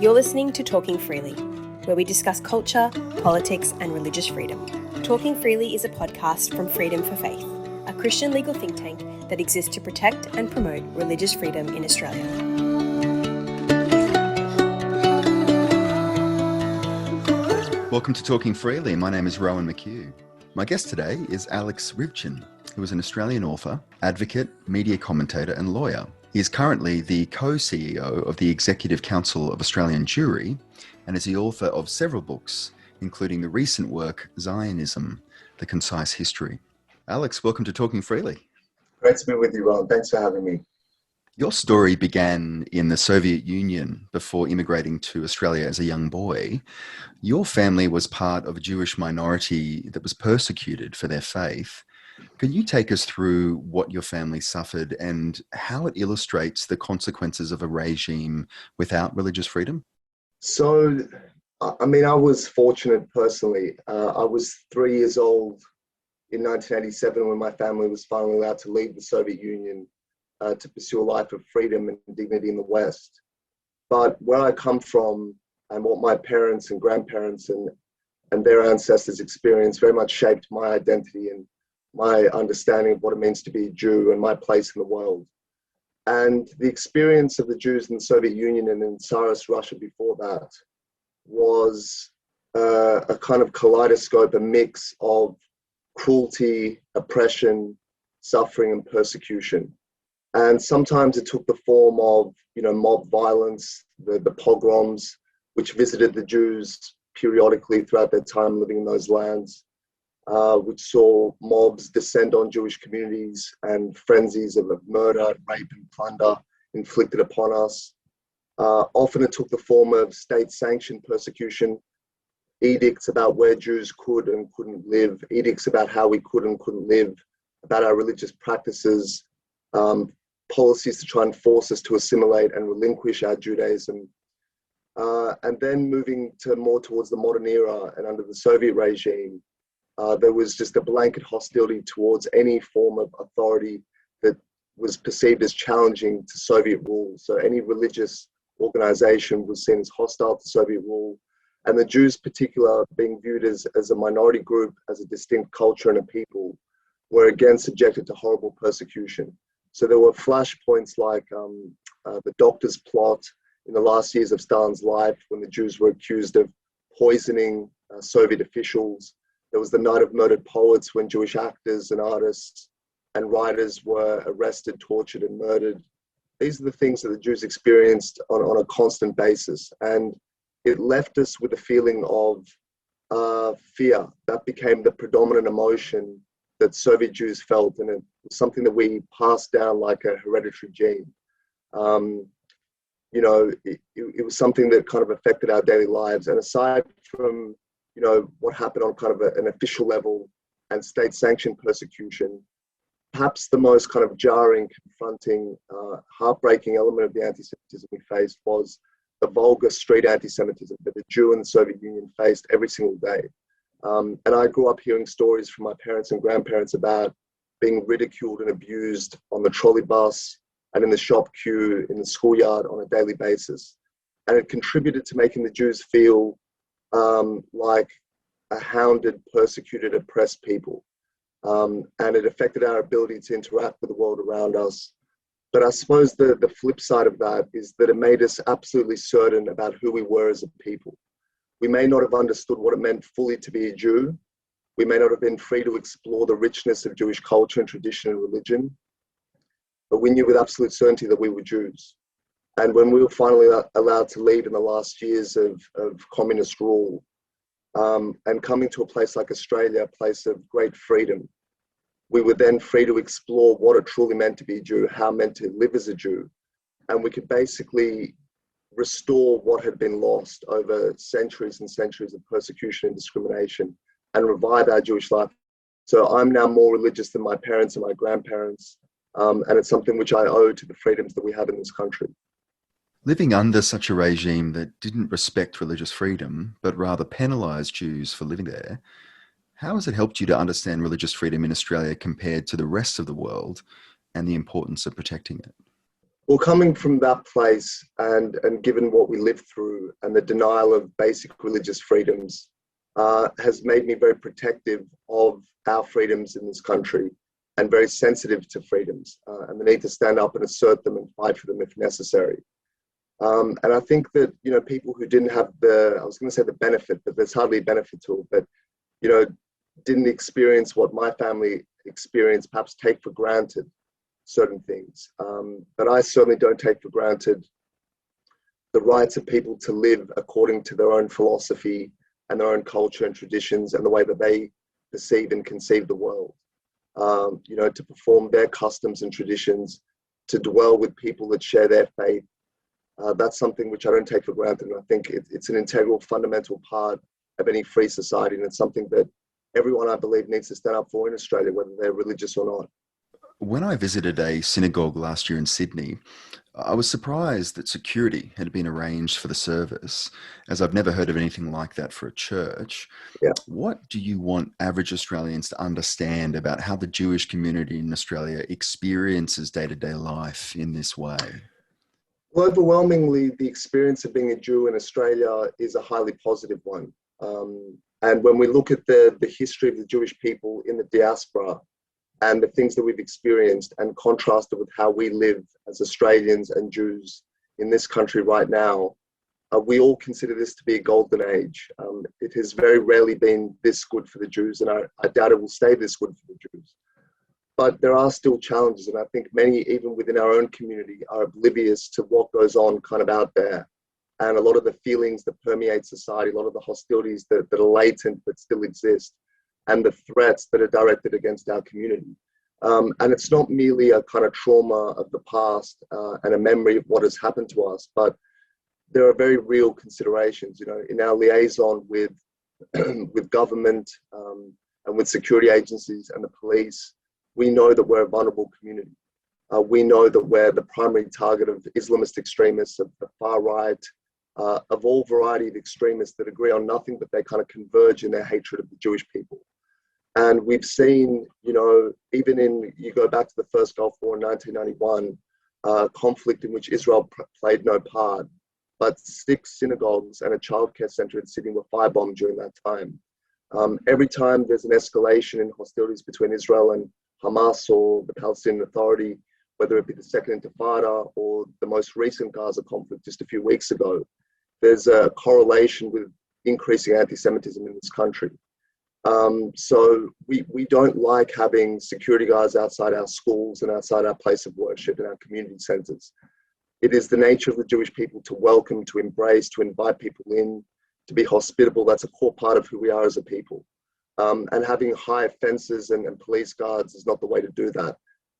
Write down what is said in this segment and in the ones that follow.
You're listening to Talking Freely, where we discuss culture, politics, and religious freedom. Talking Freely is a podcast from Freedom for Faith, a Christian legal think tank that exists to protect and promote religious freedom in Australia. Welcome to Talking Freely. My name is Rowan McHugh. My guest today is Alex Ryvchin, who is an Australian author, advocate, media commentator, and lawyer. He is currently the co-CEO of the Executive Council of Australian Jewry and is the author of several books, including the recent work Zionism, the Concise History. Alex, welcome to Talking Freely. Great to be with you, Ron. Thanks for having me. Your story began in the Soviet Union before immigrating to Australia as a young boy. Your family was part of a Jewish minority that was persecuted for their faith. Can you take us through what your family suffered and how it illustrates the consequences of a regime without religious freedom? So, I was fortunate personally. I was 3 years old in 1987 when my family was finally allowed to leave the Soviet Union to pursue a life of freedom and dignity in the West. But where I come from and what my parents and grandparents and their ancestors experienced very much shaped my identity and my understanding of what it means to be a Jew and my place in the world. And the experience of the Jews in the Soviet Union and in Tsarist Russia before that was a kind of kaleidoscope, a mix of cruelty, oppression, suffering, and persecution. And sometimes it took the form of, mob violence, the pogroms, which visited the Jews periodically throughout their time living in those lands, which saw mobs descend on Jewish communities and frenzies of murder, rape, and plunder inflicted upon us. Often it took the form of state-sanctioned persecution, edicts about where Jews could and couldn't live, edicts about how we could and couldn't live, about our religious practices, policies to try and force us to assimilate and relinquish our Judaism. And then moving more towards the modern era and under the Soviet regime, there was just a blanket hostility towards any form of authority that was perceived as challenging to Soviet rule. So any religious organization was seen as hostile to Soviet rule. And the Jews particular being viewed as a minority group, as a distinct culture and a people, were again subjected to horrible persecution. So there were flashpoints like the doctor's plot in the last years of Stalin's life when the Jews were accused of poisoning Soviet officials. There was the Night of Murdered Poets when Jewish actors and artists and writers were arrested, tortured, and murdered. These are the things that the Jews experienced on a constant basis. And it left us with a feeling of fear. That became the predominant emotion that Soviet Jews felt, and it was something that we passed down like a hereditary gene. It was something that kind of affected our daily lives. And aside from, what happened on kind of an official level and state-sanctioned persecution, perhaps the most kind of jarring, confronting, heartbreaking element of the anti-Semitism we faced was the vulgar street anti-Semitism that the Jew in the Soviet Union faced every single day. And I grew up hearing stories from my parents and grandparents about being ridiculed and abused on the trolley bus and in the shop queue, in the schoolyard on a daily basis. And it contributed to making the Jews feel like a hounded, persecuted, oppressed people. And it affected our ability to interact with the world around us. But I suppose the flip side of that is that it made us absolutely certain about who we were as a people. We may not have understood what it meant fully to be a Jew. We may not have been free to explore the richness of Jewish culture and tradition and religion, but we knew with absolute certainty that we were Jews. And when we were finally allowed to leave in the last years of communist rule, and coming to a place like Australia, a place of great freedom, we were then free to explore what it truly meant to be a Jew, how it meant to live as a Jew. And we could basically restore what had been lost over centuries and centuries of persecution and discrimination and revive our Jewish life. So I'm now more religious than my parents and my grandparents, and it's something which I owe to the freedoms that we have in this country. Living under such a regime that didn't respect religious freedom, but rather penalised Jews for living there, how has it helped you to understand religious freedom in Australia compared to the rest of the world and the importance of protecting it? Well, coming from that place and given what we lived through and the denial of basic religious freedoms has made me very protective of our freedoms in this country and very sensitive to freedoms and the need to stand up and assert them and fight for them if necessary. And I think that, people who didn't have I was going to say the benefit, but there's hardly a benefit to it, but, didn't experience what my family experienced, perhaps take for granted certain things. But I certainly don't take for granted the rights of people to live according to their own philosophy and their own culture and traditions and the way that they perceive and conceive the world. To perform their customs and traditions, to dwell with people that share their faith. That's something which I don't take for granted. And I think it's an integral, fundamental part of any free society. And it's something that everyone, I believe, needs to stand up for in Australia, whether they're religious or not. When I visited a synagogue last year in Sydney, I was surprised that security had been arranged for the service, as I've never heard of anything like that for a church. Yeah. What do you want average Australians to understand about how the Jewish community in Australia experiences day-to-day life in this way? Well, overwhelmingly, the experience of being a Jew in Australia is a highly positive one. And when we look at the history of the Jewish people in the diaspora and the things that we've experienced and contrast it with how we live as Australians and Jews in this country right now, we all consider this to be a golden age. It has very rarely been this good for the Jews, and I doubt it will stay this good for the Jews. But there are still challenges, and I think many, even within our own community, are oblivious to what goes on kind of out there. And a lot of the feelings that permeate society, a lot of the hostilities that are latent but still exist, and the threats that are directed against our community. And it's not merely a kind of trauma of the past and a memory of what has happened to us, but there are very real considerations, in our liaison with government and with security agencies and the police. We know that we're a vulnerable community. We know that we're the primary target of Islamist extremists, of the far right, of all variety of extremists that agree on nothing, but they kind of converge in their hatred of the Jewish people. And we've seen, even you go back to the first Gulf War in 1991, conflict in which Israel played no part, but 6 synagogues and a childcare center in Sydney were firebombed during that time. Every time there's an escalation in hostilities between Israel and Hamas or the Palestinian Authority, whether it be the Second Intifada or the most recent Gaza conflict just a few weeks ago, there's a correlation with increasing anti-Semitism in this country. So we don't like having security guards outside our schools and outside our place of worship and our community centers. It is the nature of the Jewish people to welcome, to embrace, to invite people in, to be hospitable. That's a core part of who we are as a people. And having high fences and police guards is not the way to do that,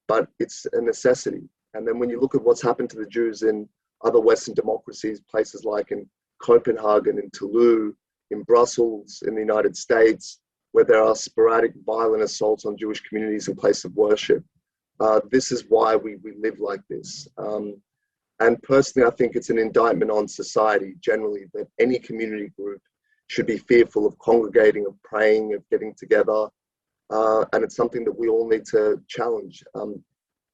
but it's a necessity. And then when you look at what's happened to the Jews in other Western democracies, places like in Copenhagen, in Toulouse, in Brussels, in the United States, where there are sporadic violent assaults on Jewish communities and places of worship. This is why we live like this. And personally, I think it's an indictment on society generally that any community group should be fearful of congregating, of praying, of getting together. And it's something that we all need to challenge.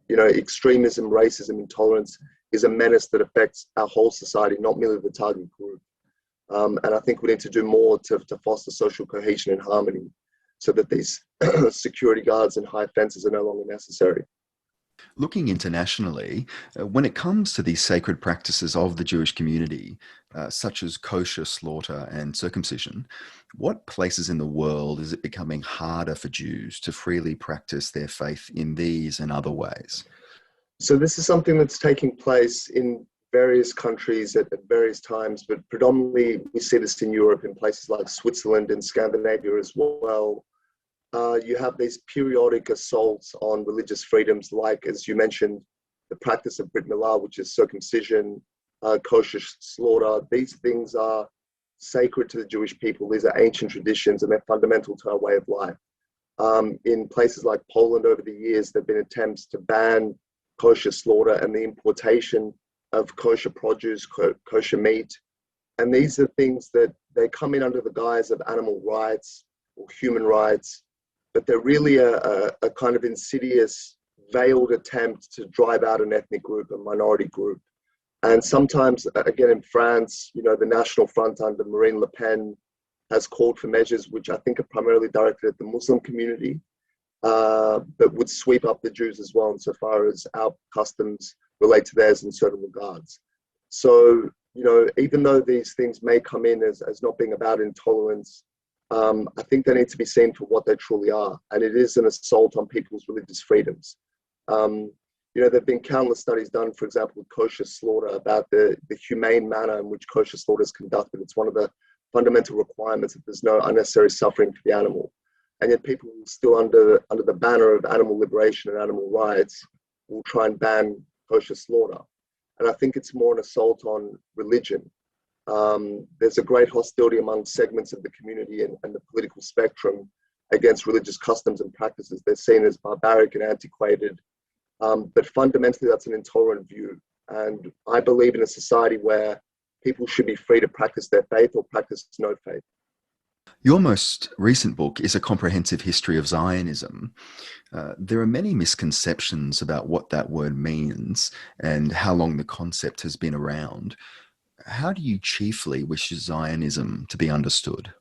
Extremism, racism, intolerance is a menace that affects our whole society, not merely the target group. And I think we need to do more to foster social cohesion and harmony so that these security guards and high fences are no longer necessary. Looking internationally, when it comes to these sacred practices of the Jewish community, such as kosher slaughter and circumcision, what places in the world is it becoming harder for Jews to freely practice their faith in these and other ways? So this is something that's taking place in various countries at various times, but predominantly we see this in Europe, in places like Switzerland and Scandinavia as well. You have these periodic assaults on religious freedoms, like, as you mentioned, the practice of Brit Milah, which is circumcision, kosher slaughter. These things are sacred to the Jewish people. These are ancient traditions and they're fundamental to our way of life. In places like Poland over the years, there have been attempts to ban kosher slaughter and the importation of kosher produce, kosher meat. And these are things that they come in under the guise of animal rights or human rights, but they're really a kind of insidious veiled attempt to drive out an ethnic group, a minority group. And sometimes, again, in France, the National Front under Marine Le Pen has called for measures which I think are primarily directed at the Muslim community, but would sweep up the Jews as well, insofar as our customs relate to theirs in certain regards. So, even though these things may come in as not being about intolerance, I think they need to be seen for what they truly are. And it is an assault on people's religious freedoms. There have been countless studies done, for example, with kosher slaughter, about the humane manner in which kosher slaughter is conducted. It's one of the fundamental requirements that there's no unnecessary suffering for the animal. And yet people still, under the banner of animal liberation and animal rights, will try and ban kosher slaughter. And I think it's more an assault on religion. There's a great hostility among segments of the community and the political spectrum against religious customs and practices. They're seen as barbaric and antiquated. But fundamentally, that's an intolerant view. And I believe in a society where people should be free to practice their faith or practice no faith. Your most recent book is a comprehensive history of Zionism. There are many misconceptions about what that word means and how long the concept has been around. How do you chiefly wish Zionism to be understood?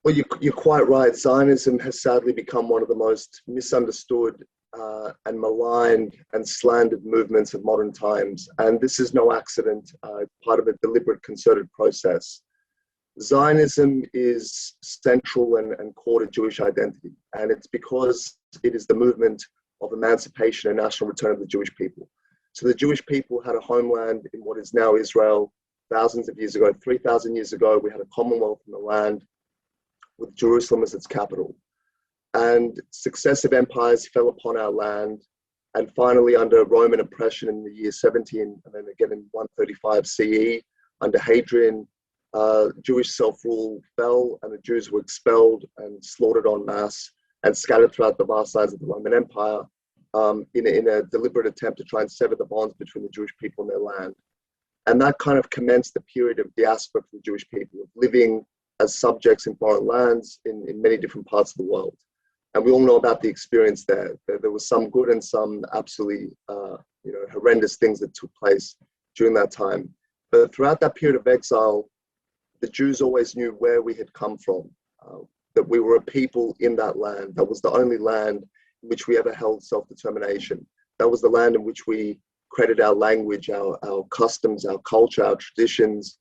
Well, you're quite right. Zionism has sadly become one of the most misunderstood and maligned and slandered movements of modern times. And this is no accident, part of a deliberate, concerted process. Zionism is central and core to Jewish identity. And it's because it is the movement of emancipation and national return of the Jewish people. So the Jewish people had a homeland in what is now Israel thousands of years ago. 3,000 years ago, we had a commonwealth in the land with Jerusalem as its capital. And successive empires fell upon our land. And finally, under Roman oppression in the year 17, and then again in 135 CE, under Hadrian, Jewish self-rule fell and the Jews were expelled and slaughtered en masse and scattered throughout the vast lands of the Roman Empire in a deliberate attempt to try and sever the bonds between the Jewish people and their land. And that kind of commenced the period of diaspora for the Jewish people, of living as subjects in foreign lands in many different parts of the world. And we all know about the experience there. There was some good and some absolutely horrendous things that took place during that time. But throughout that period of exile, the Jews always knew where we had come from, that we were a people in that land. That was the only land in which we ever held self-determination. That was the land in which we created our language, our customs, our culture, our traditions,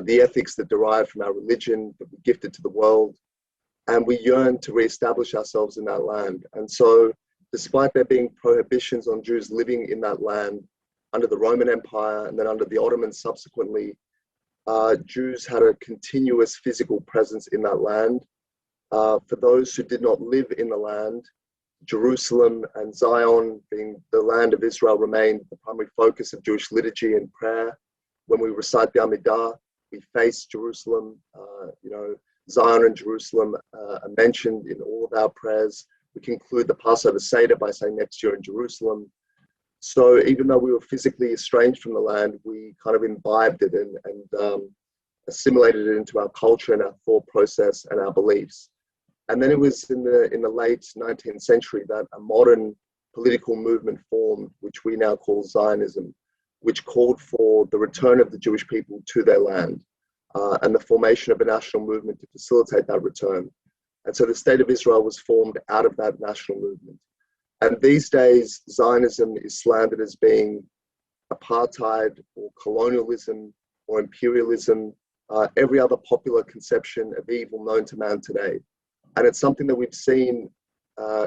the ethics that derive from our religion that we gifted to the world. And we yearned to reestablish ourselves in that land. And so, despite there being prohibitions on Jews living in that land under the Roman Empire and then under the Ottomans subsequently, Jews had a continuous physical presence in that land. For those who did not live in the land, Jerusalem and Zion, being the land of Israel, remained the primary focus of Jewish liturgy and prayer. When we recite the Amidah, we face Jerusalem. Zion and Jerusalem are mentioned in all of our prayers. We conclude the Passover Seder by saying next year in Jerusalem. So even though we were physically estranged from the land, we kind of imbibed it and assimilated it into our culture and our thought process and our beliefs. And then it was in the late 19th century that a modern political movement formed, which we now call Zionism, which called for the return of the Jewish people to their land and the formation of a national movement to facilitate that return. And so the State of Israel was formed out of that national movement. And these days, Zionism is slandered as being apartheid or colonialism or imperialism, every other popular conception of evil known to man today. And it's something that we've seen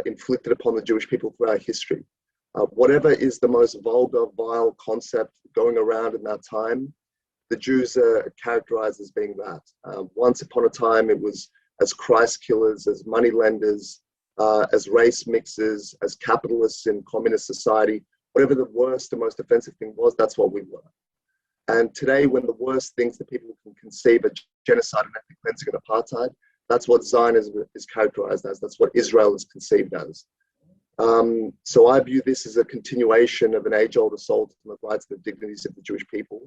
inflicted upon the Jewish people throughout history. Whatever is the most vulgar, vile concept going around in that time, the Jews are characterized as being that. Once upon a time, it was as Christ killers, as money lenders, as race mixers, as capitalists in communist society. Whatever the worst and most offensive thing was, that's what we were. And today, when the worst things that people can conceive are genocide and ethnic cleansing and apartheid, that's what Zionism is characterized as. That's what Israel is conceived as. So I view this as a continuation of an age-old assault on the rights and the dignities of the Jewish people.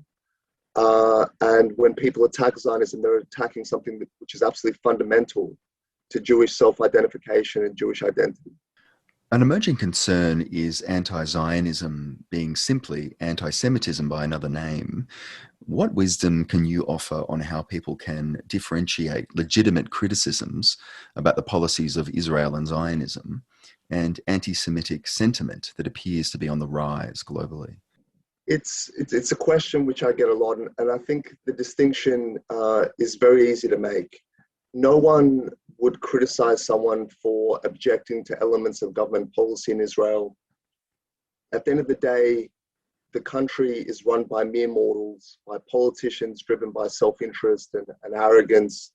And when people attack Zionism, they're attacking something which is absolutely fundamental to Jewish self-identification and Jewish identity. An emerging concern is anti-Zionism being simply anti-Semitism by another name. What wisdom can you offer on how people can differentiate legitimate criticisms about the policies of Israel and Zionism and anti-Semitic sentiment that appears to be on the rise globally? It's a question which I get a lot, and I think the distinction is very easy to make. No one would criticize someone for objecting to elements of government policy in Israel. At the end of the day, the country is run by mere mortals, by politicians driven by self-interest and arrogance,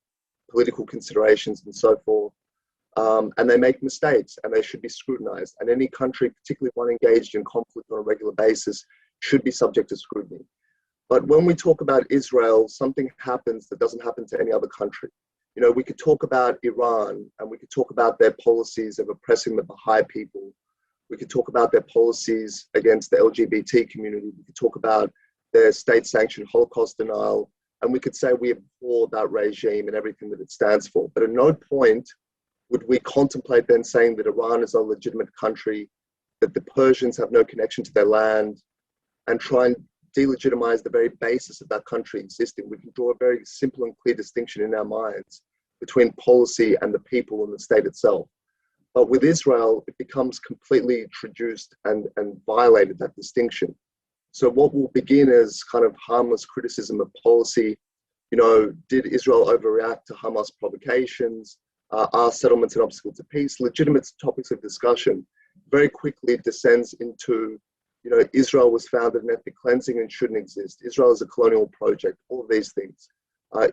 political considerations, and so forth. And they make mistakes, and they should be scrutinized. And any country, particularly one engaged in conflict on a regular basis, should be subject to scrutiny. But when we talk about Israel, something happens that doesn't happen to any other country. You know, we could talk about Iran, and we could talk about their policies of oppressing the Baha'i people. We could talk about their policies against the LGBT community. We could talk about their state-sanctioned Holocaust denial. And we could say we abhor that regime and everything that it stands for. But at no point would we contemplate then saying that Iran is a legitimate country, that the Persians have no connection to their land, and try and delegitimize the very basis of that country existing. We can draw a very simple and clear distinction in our minds between policy and the people and the state itself. But with Israel, it becomes completely traduced and violated that distinction. So what will begin as kind of harmless criticism of policy, you know, did Israel overreact to Hamas provocations? Are settlements an obstacle to peace? Legitimate topics of discussion. Very quickly it descends into, you know, Israel was founded in ethnic cleansing and shouldn't exist. Israel is a colonial project, all of these things.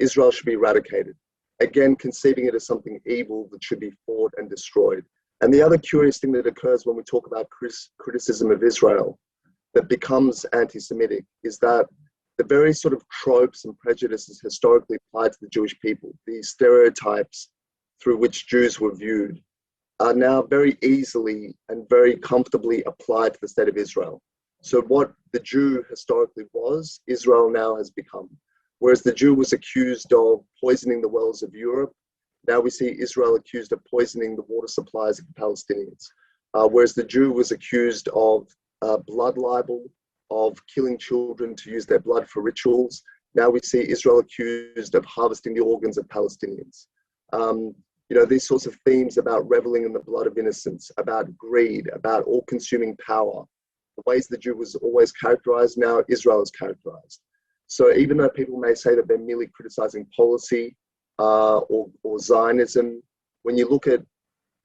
Israel should be eradicated. Again, conceiving it as something evil that should be fought and destroyed. And the other curious thing that occurs when we talk about criticism of Israel that becomes anti-Semitic is that the very sort of tropes and prejudices historically applied to the Jewish people, these stereotypes through which Jews were viewed, are now very easily and very comfortably applied to the state of Israel. So what the Jew historically was, Israel now has become. Whereas the Jew was accused of poisoning the wells of Europe, now we see Israel accused of poisoning the water supplies of the Palestinians. Whereas the Jew was accused of blood libel, of killing children to use their blood for rituals, now we see Israel accused of harvesting the organs of Palestinians. You know, these sorts of themes about reveling in the blood of innocence, about greed, about all-consuming power, the ways the Jew was always characterized, now Israel is characterized. So even though people may say that they're merely criticizing policy or Zionism, when you look at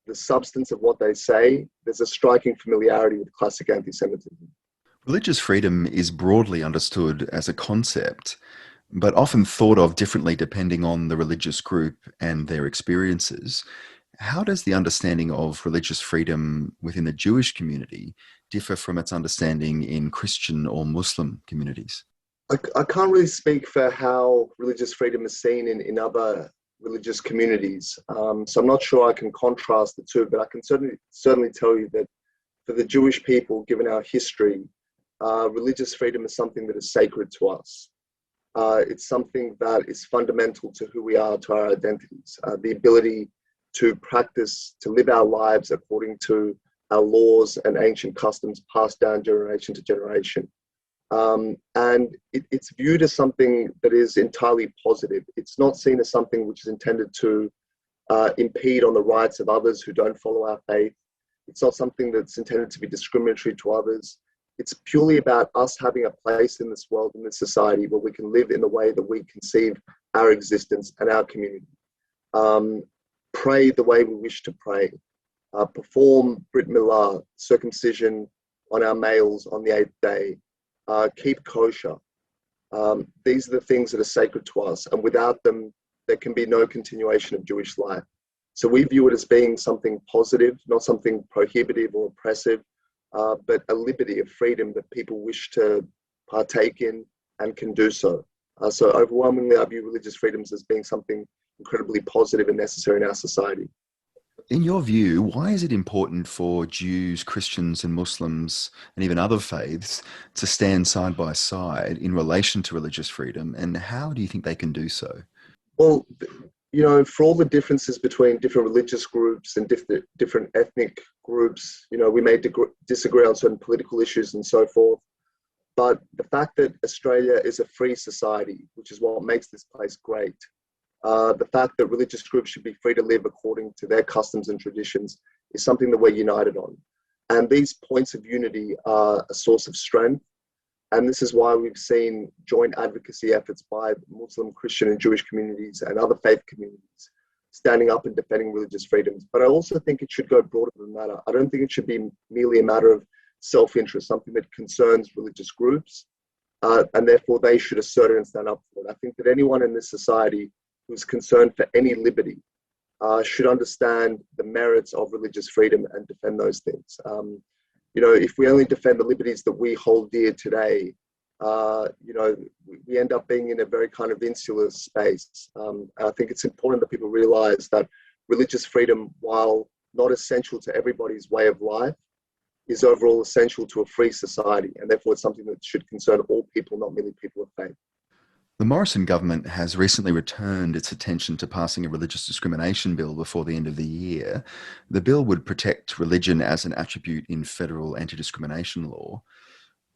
the substance of what they say, there's a striking familiarity with classic anti-Semitism. Religious freedom is broadly understood as a concept, but often thought of differently depending on the religious group and their experiences. How does the understanding of religious freedom within the Jewish community differ from its understanding in Christian or Muslim communities? I can't really speak for how religious freedom is seen in other religious communities. So I'm not sure I can contrast the two, but I can certainly tell you that for the Jewish people, given our history, religious freedom is something that is sacred to us. It's something that is fundamental to who we are, to our identities. The ability to practice, to live our lives according to our laws and ancient customs passed down generation to generation. And it's viewed as something that is entirely positive. It's not seen as something which is intended to impede on the rights of others who don't follow our faith. It's not something that's intended to be discriminatory to others. It's purely about us having a place in this world, in this society, where we can live in the way that we conceive our existence and our community. Pray the way we wish to pray. Perform Brit Milah, circumcision on our males on the 8th day. Keep kosher. These are the things that are sacred to us, and without them, there can be no continuation of Jewish life. So we view it as being something positive, not something prohibitive or oppressive, but a liberty of freedom that people wish to partake in and can do so. So overwhelmingly, I view religious freedoms as being something incredibly positive and necessary in our society. In your view, why is it important for Jews, Christians, and Muslims, and even other faiths, to stand side by side in relation to religious freedom, and how do you think they can do so? Well, For all the differences between different religious groups and different ethnic groups, we may disagree on certain political issues and so forth. But the fact that Australia is a free society, which is what makes this place great, the fact that religious groups should be free to live according to their customs and traditions is something that we're united on. And these points of unity are a source of strength. And this is why we've seen joint advocacy efforts by Muslim, Christian, and Jewish communities and other faith communities standing up and defending religious freedoms. But I also think it should go broader than that. I don't think it should be merely a matter of self-interest, something that concerns religious groups, and therefore they should assert it and stand up for it. I think that anyone in this society who's concerned for any liberty should understand the merits of religious freedom and defend those things. If we only defend the liberties that we hold dear today, we end up being in a very kind of insular space. I think it's important that people realize that religious freedom, while not essential to everybody's way of life, is overall essential to a free society. And therefore, it's something that should concern all people, not merely people of faith. The Morrison government has recently returned its attention to passing a religious discrimination bill before the end of the year. The bill would protect religion as an attribute in federal anti-discrimination law.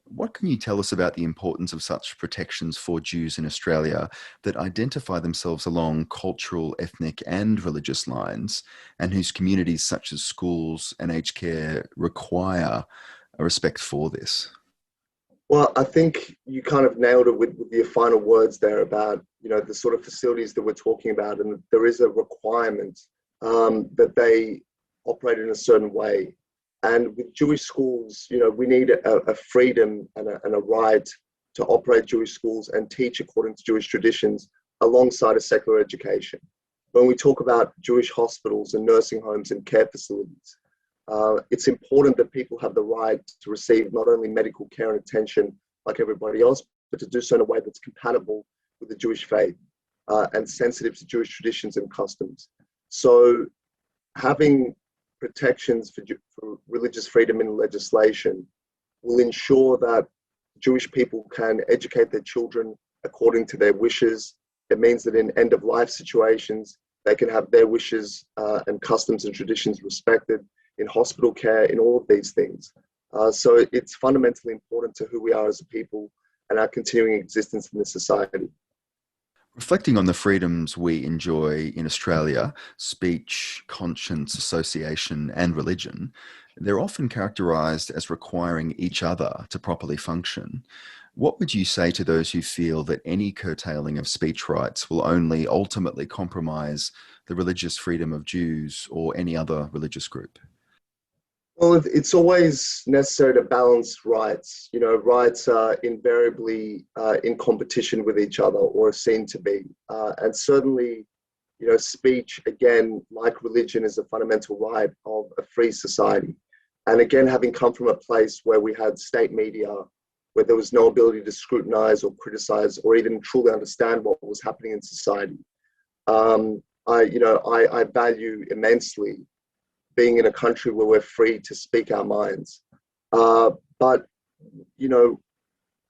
What can you tell us about the importance of such protections for Jews in Australia that identify themselves along cultural, ethnic and religious lines, and whose communities such as schools and aged care require a respect for this? Well, I think you kind of nailed it with your final words there about, the sort of facilities that we're talking about, and there is a requirement that they operate in a certain way. And with Jewish schools, we need a freedom and a right to operate Jewish schools and teach according to Jewish traditions alongside a secular education. When we talk about Jewish hospitals and nursing homes and care facilities, it's important that people have the right to receive not only medical care and attention like everybody else, but to do so in a way that's compatible with the Jewish faith and sensitive to Jewish traditions and customs. So having protections for religious freedom in legislation will ensure that Jewish people can educate their children according to their wishes. It means that in end-of-life situations, they can have their wishes and customs and traditions respected in hospital care, in all of these things. So it's fundamentally important to who we are as a people and our continuing existence in this society. Reflecting on the freedoms we enjoy in Australia, speech, conscience, association, and religion, they're often characterised as requiring each other to properly function. What would you say to those who feel that any curtailing of speech rights will only ultimately compromise the religious freedom of Jews or any other religious group? Well, it's always necessary to balance rights. Rights are invariably in competition with each other, or are seen to be. And certainly, speech, again, like religion, is a fundamental right of a free society. And again, having come from a place where we had state media, where there was no ability to scrutinize or criticize or even truly understand what was happening in society, I value immensely being in a country where we're free to speak our minds. But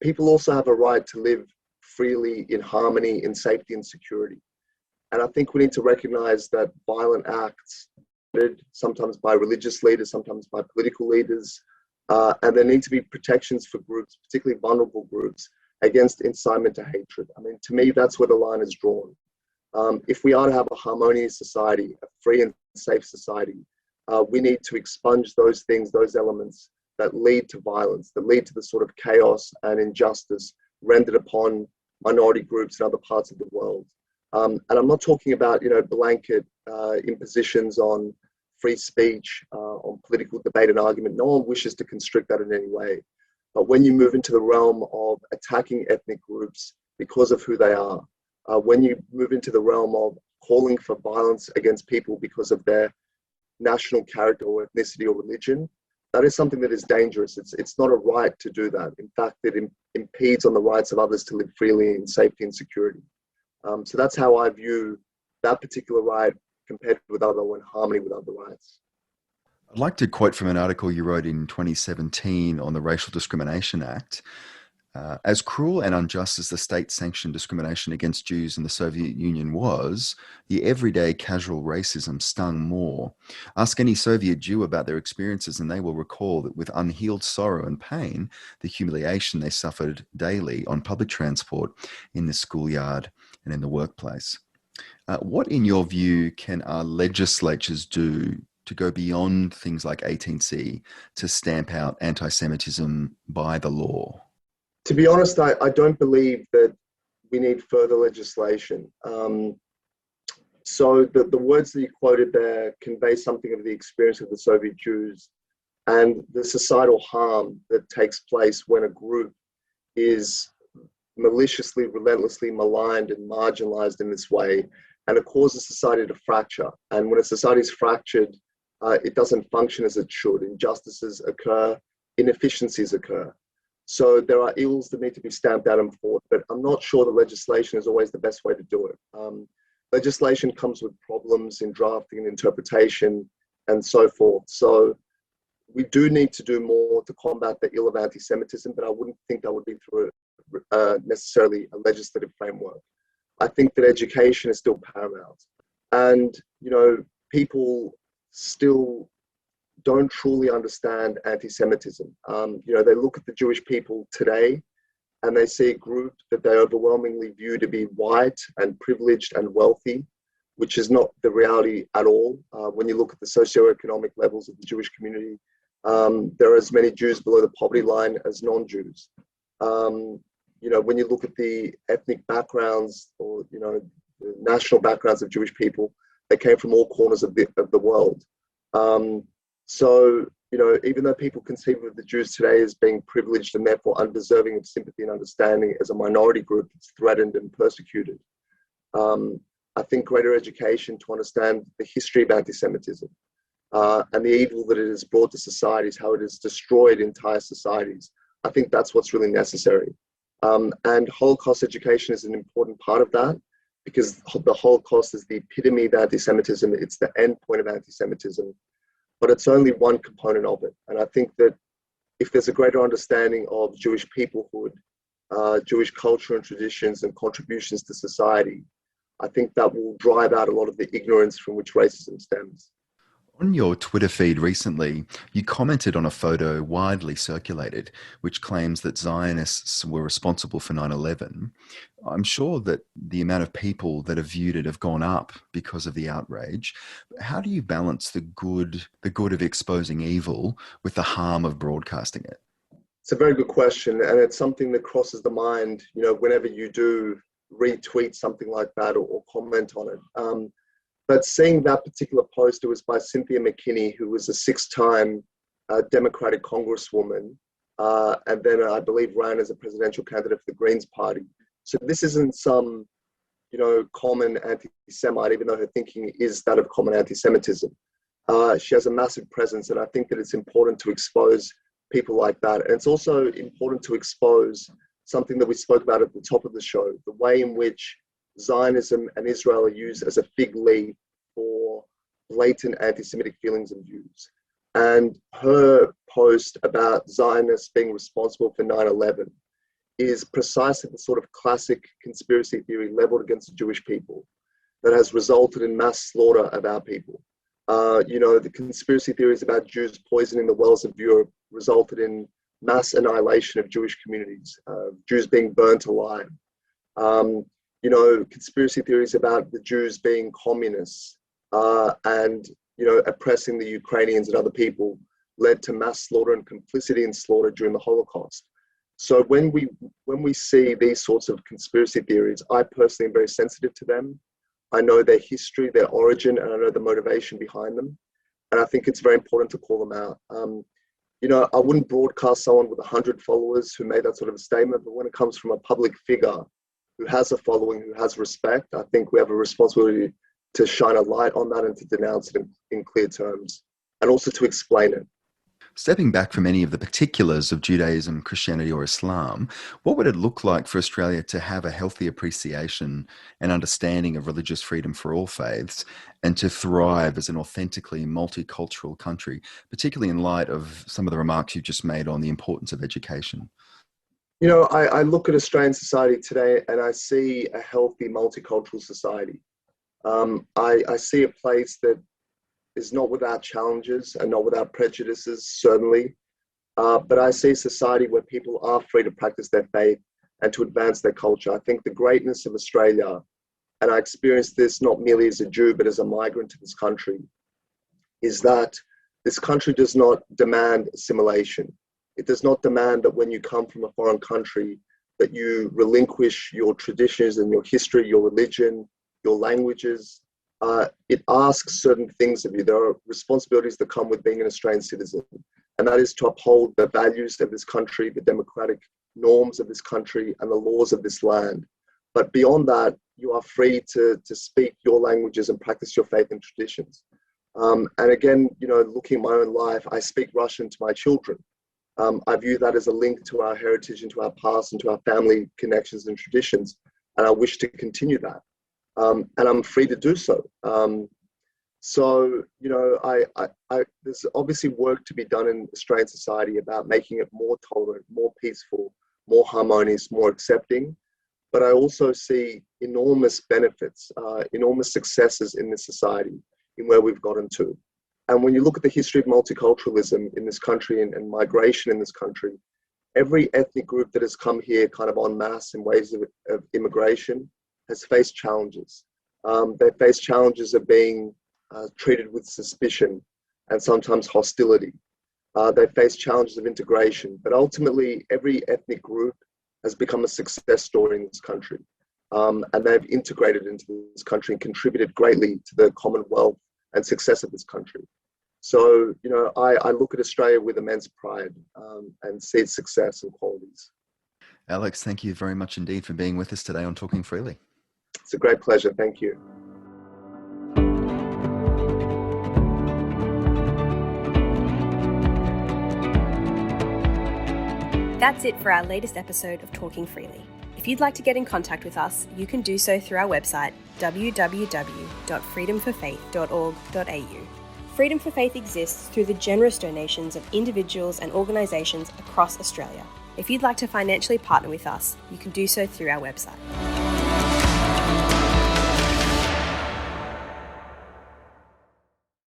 people also have a right to live freely in harmony, in safety and security. And I think we need to recognize that violent acts, sometimes by religious leaders, sometimes by political leaders, and there need to be protections for groups, particularly vulnerable groups, against incitement to hatred. I mean, to me, that's where the line is drawn. If we are to have a harmonious society, a free and safe society, we need to expunge those things, those elements that lead to violence, that lead to the sort of chaos and injustice rendered upon minority groups in other parts of the world. And I'm not talking about, blanket impositions on free speech, on political debate and argument. No one wishes to constrict that in any way. But when you move into the realm of attacking ethnic groups because of who they are, when you move into the realm of calling for violence against people because of their national character or ethnicity or religion, that is something that is dangerous. It's not a right to do that. In fact, it impedes on the rights of others to live freely in safety and security. So that's how I view that particular right compared with other, or in harmony with other rights. I'd like to quote from an article you wrote in 2017 on the Racial Discrimination Act. As cruel and unjust as the state-sanctioned discrimination against Jews in the Soviet Union was, the everyday casual racism stung more. Ask any Soviet Jew about their experiences and they will recall that with unhealed sorrow and pain, the humiliation they suffered daily on public transport, in the schoolyard, and in the workplace. What, in your view, can our legislatures do to go beyond things like 18C to stamp out anti-Semitism by the law? To be honest, I don't believe that we need further legislation. So the words that you quoted there convey something of the experience of the Soviet Jews and the societal harm that takes place when a group is maliciously, relentlessly maligned and marginalized in this way, and it causes society to fracture. And when a society is fractured, it doesn't function as it should. Injustices occur, inefficiencies occur. So there are ills that need to be stamped out and fought, but I'm not sure that legislation is always the best way to do it. Legislation comes with problems in drafting and interpretation and so forth. So we do need to do more to combat the ill of anti-Semitism, but I wouldn't think that would be through necessarily a legislative framework. I think that education is still paramount. And, people still don't truly understand anti-Semitism. They look at the Jewish people today and they see a group that they overwhelmingly view to be white and privileged and wealthy, which is not the reality at all. When you look at the socioeconomic levels of the Jewish community, there are as many Jews below the poverty line as non-Jews. When you look at the ethnic backgrounds or, the national backgrounds of Jewish people, they came from all corners of the world. So, even though people conceive of the Jews today as being privileged and therefore undeserving of sympathy and understanding as a minority group that's threatened and persecuted, I think greater education to understand the history of anti-Semitism and the evil that it has brought to societies, how it has destroyed entire societies, I think that's what's really necessary. And Holocaust education is an important part of that, because the Holocaust is the epitome of anti-Semitism. It's the end point of anti-Semitism, but it's only one component of it. And I think that if there's a greater understanding of Jewish peoplehood, Jewish culture and traditions and contributions to society, I think that will drive out a lot of the ignorance from which racism stems. On your Twitter feed recently, you commented on a photo widely circulated, which claims that Zionists were responsible for 9/11. I'm sure that the amount of people that have viewed it have gone up because of the outrage. How do you balance the good of exposing evil with the harm of broadcasting it? It's a very good question, and it's something that crosses the mind, whenever you do retweet something like that or comment on it. But seeing that particular post, it was by Cynthia McKinney, who was a 6-time Democratic Congresswoman, and then I believe ran as a presidential candidate for the Greens Party. So this isn't some, common anti-Semite, even though her thinking is that of common anti-Semitism. She has a massive presence, and I think that it's important to expose people like that. And it's also important to expose something that we spoke about at the top of the show, the way in which Zionism and Israel are used as a fig leaf for blatant anti-Semitic feelings and views. And her post about Zionists being responsible for 9/11 is precisely the sort of classic conspiracy theory leveled against the Jewish people that has resulted in mass slaughter of our people. The conspiracy theories about Jews poisoning the wells of Europe resulted in mass annihilation of Jewish communities, Jews being burnt alive. Conspiracy theories about the Jews being communists and, oppressing the Ukrainians and other people led to mass slaughter and complicity in slaughter during the Holocaust. So when we see these sorts of conspiracy theories, I personally am very sensitive to them. I know their history, their origin, and I know the motivation behind them. And I think it's very important to call them out. I wouldn't broadcast someone with 100 followers who made that sort of a statement, but when it comes from a public figure who has a following, who has respect, I think we have a responsibility to shine a light on that and to denounce it in clear terms, and also to explain it. Stepping back from any of the particulars of Judaism, Christianity, or Islam, what would it look like for Australia to have a healthy appreciation and understanding of religious freedom for all faiths and to thrive as an authentically multicultural country, particularly in light of some of the remarks you just made on the importance of education? I look at Australian society today and I see a healthy multicultural society. I see a place that is not without challenges and not without prejudices, certainly. But I see a society where people are free to practice their faith and to advance their culture. I think the greatness of Australia, and I experienced this not merely as a Jew, but as a migrant to this country, is that this country does not demand assimilation. It does not demand that when you come from a foreign country, that you relinquish your traditions and your history, your religion, your languages. It asks certain things of you. There are responsibilities that come with being an Australian citizen, and that is to uphold the values of this country, the democratic norms of this country, and the laws of this land. But beyond that, you are free to speak your languages and practice your faith and traditions. And again, looking at my own life, I speak Russian to my children. I view that as a link to our heritage and to our past and to our family connections and traditions, and I wish to continue that. And I'm free to do so. There's obviously work to be done in Australian society about making it more tolerant, more peaceful, more harmonious, more accepting. But I also see enormous benefits, enormous successes in this society, in where we've gotten to. And when you look at the history of multiculturalism in this country and migration in this country, every ethnic group that has come here kind of en masse in ways of immigration has faced challenges. They face challenges of being treated with suspicion and sometimes hostility. They face challenges of integration, but ultimately every ethnic group has become a success story in this country. And they've integrated into this country and contributed greatly to the commonwealth and success of this country. So, I look at Australia with immense pride and see its success and qualities. Alex, thank you very much indeed for being with us today on Talking Freely. It's a great pleasure. Thank you. That's it for our latest episode of Talking Freely. If you'd like to get in contact with us, you can do so through our website, www.freedomforfaith.org.au. Freedom for Faith exists through the generous donations of individuals and organisations across Australia. If you'd like to financially partner with us, you can do so through our website.